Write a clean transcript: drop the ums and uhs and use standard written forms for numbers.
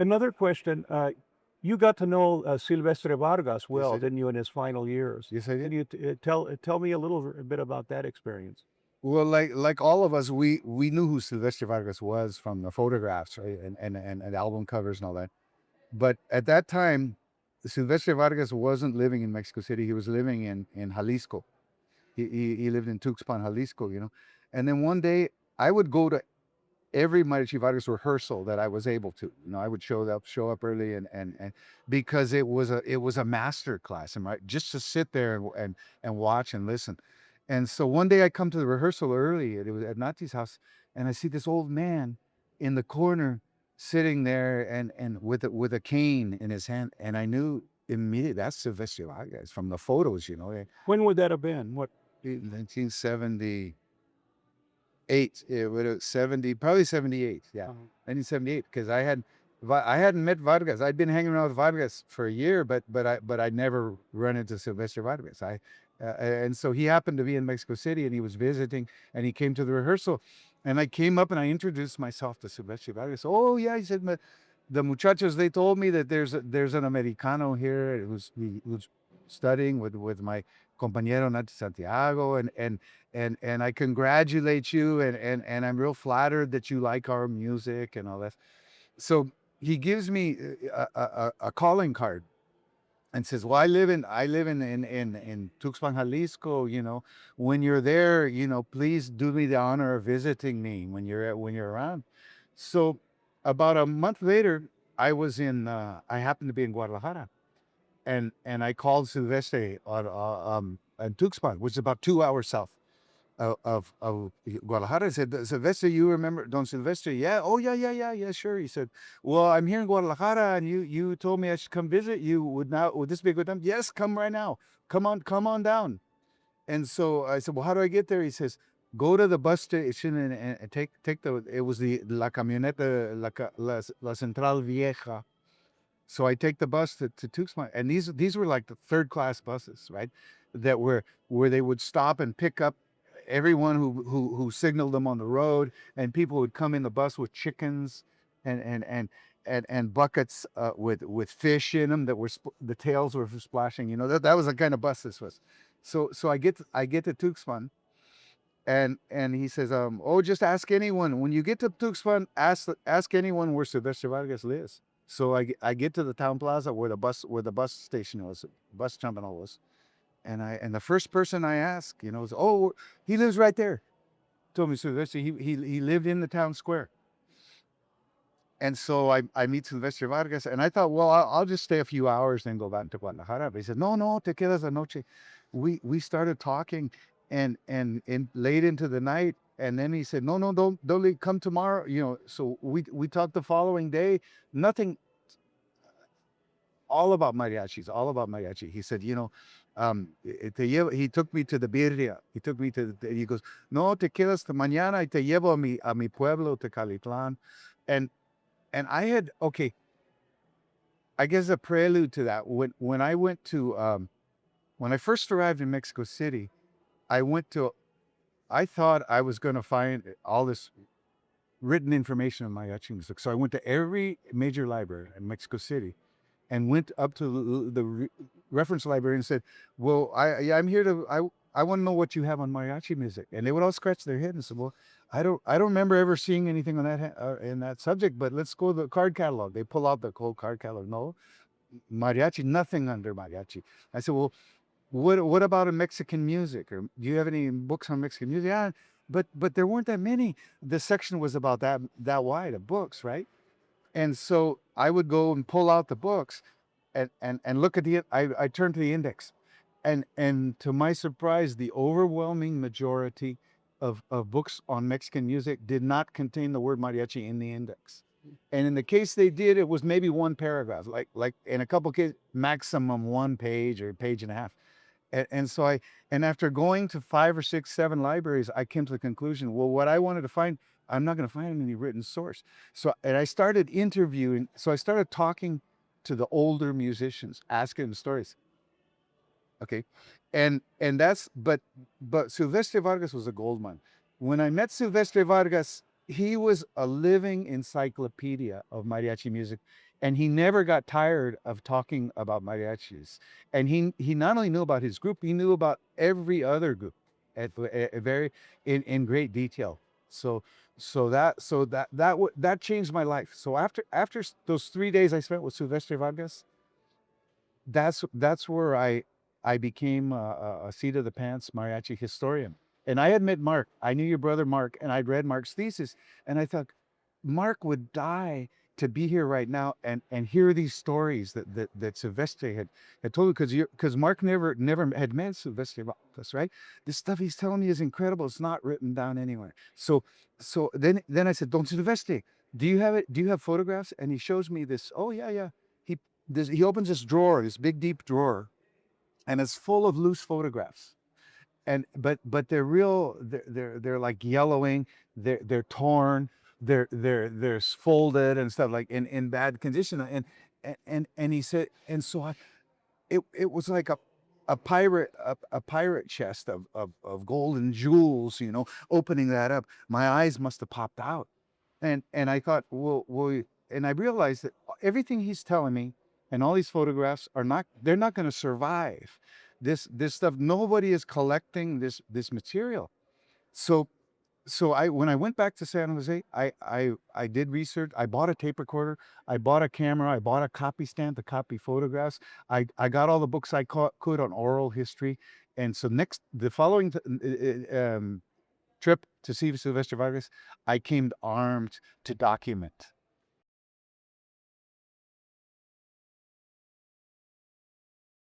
Another question. You got to know Silvestre Vargas Yes, well, I did. didn't you, in his final years? Yes, I Can did. you tell me a little bit about that experience? Well, like all of us, we knew who Silvestre Vargas was from the photographs, right, and album covers and all that. But at that time, Silvestre Vargas wasn't living in Mexico City. He was living in Jalisco. He lived in Tuxpan, Jalisco, And then one day, I would go to every Mariachi Vargas rehearsal that I was able to. I would show up early, and because it was a master class, and right, just to sit there and watch and listen. And so one day I come to the rehearsal early, and it was at Nati's house, and I see this old man in the corner sitting there and with a cane in his hand, and I knew immediately that's Silvestre Vargas from the photos, When would that have been? What? 1978. It would have 70, probably 78. Yeah, Uh, 1978. Because I hadn't met Vargas. I'd been hanging around with Vargas for a year, but I never run into Silvestre Vargas. And so he happened to be in Mexico City, and he was visiting, and he came to the rehearsal, and I came up and I introduced myself to Silvestre Vargas. Oh yeah, he said, the muchachos, they told me that there's an Americano here who's studying with my compañero Nati Santiago, and I congratulate you, and I'm real flattered that you like our music and all that. So he gives me a calling card and says, "Well, I live in Tuxpan, Jalisco. When you're there, please do me the honor of visiting me when you're around." So about a month later, I happened to be in Guadalajara, and I called Silvestre in Tuxpan, which is about 2 hours south of Guadalajara. I said, Silvestre, you remember Don Silvestre? Yeah. Oh, yeah, yeah, yeah, yeah, sure. He said, well, I'm here in Guadalajara, and you told me I should come visit you. Would this be a good time? Yes, come right now. Come on down. And so I said, well, how do I get there? He says, go to the bus station and it was the La Camioneta, La Central Vieja. So I take the bus to Tuxpan, and these were like the third class buses, right? That were where they would stop and pick up everyone who signaled them on the road, and people would come in the bus with chickens and buckets with fish in them that the tails were splashing. That was the kind of bus this was. So I get to Tuxpan, and he says, oh, just ask anyone when you get to Tuxpan. Ask anyone where Silvestre Vargas lives. So I get to the town plaza where the bus station was, bus terminal was, and the first person I ask, is, oh, he lives right there. Told me Silvestre, he lived in the town square. And so I meet Silvestre Vargas, and I thought, well, I'll just stay a few hours, then go back to Guadalajara. But he said, no, no, te quedas a noche. We started talking, and late into the night, and then he said, no, no, don't leave, come tomorrow. So we talked the following day. Nothing, all about mariachis, all about mariachi. He said, he took me to the birria. He took me he goes, no, te quedas hasta mañana y te llevo a mi pueblo, Tecalitlán. And okay, I guess a prelude to that. When I first arrived in Mexico City, I went to, I thought I was going to find all this written information on mariachi music. So I went to every major library in Mexico City, and went up to the reference library and said, well, I'm here I want to know what you have on mariachi music. And they would all scratch their head and say, well, I don't remember ever seeing anything on that in that subject, but let's go to the card catalog. They pull out the whole card catalog. No, mariachi, nothing under mariachi. I said, well, what about a Mexican music? Or do you have any books on Mexican music? Yeah, but there weren't that many. The section was about that wide of books, right? And so I would go and pull out the books and look at I turned to the index, and to my surprise, the overwhelming majority of books on Mexican music did not contain the word mariachi in the index. And in the case they did, it was maybe one paragraph, like in a couple cases, maximum one page or page and a half. And after going to 5 or 6, 7 libraries, I came to the conclusion, well, what I wanted to find, I'm not going to find any written source. And I started interviewing. So I started talking to the older musicians, asking them stories. Okay, but Silvestre Vargas was a gold mine. When I met Silvestre Vargas, he was a living encyclopedia of mariachi music, and he never got tired of talking about mariachis. And he not only knew about his group, he knew about every other group at very in great detail. So that changed my life. So after those 3 days I spent with Silvestre Vargas, that's where I became a seat of the pants mariachi historian. And I had met Mark. I knew your brother Mark, and I'd read Mark's thesis, and I thought Mark would die to be here right now and hear these stories that Silvestre had told me, because Mark never had met Silvestre Vargas, right? This stuff he's telling me is incredible. It's not written down anywhere. So then I said, Don Silvestre, do you have it? Do you have photographs? And he shows me this. Oh yeah. He he opens this drawer, this big deep drawer, and it's full of loose photographs. And but they're real. They're like yellowing. They're torn. They're folded and stuff, like in bad condition. And he said, and so it was like a pirate chest of gold and jewels. Opening that up, my eyes must have popped out. And I thought, well, and I realized that everything he's telling me and all these photographs they're not going to survive this stuff. Nobody is collecting this material. So when I went back to San Jose, I did research. I bought a tape recorder. I bought a camera. I bought a copy stand to copy photographs. I got all the books I could on oral history. And so the following trip to see Silvestre Vargas, I came armed to document.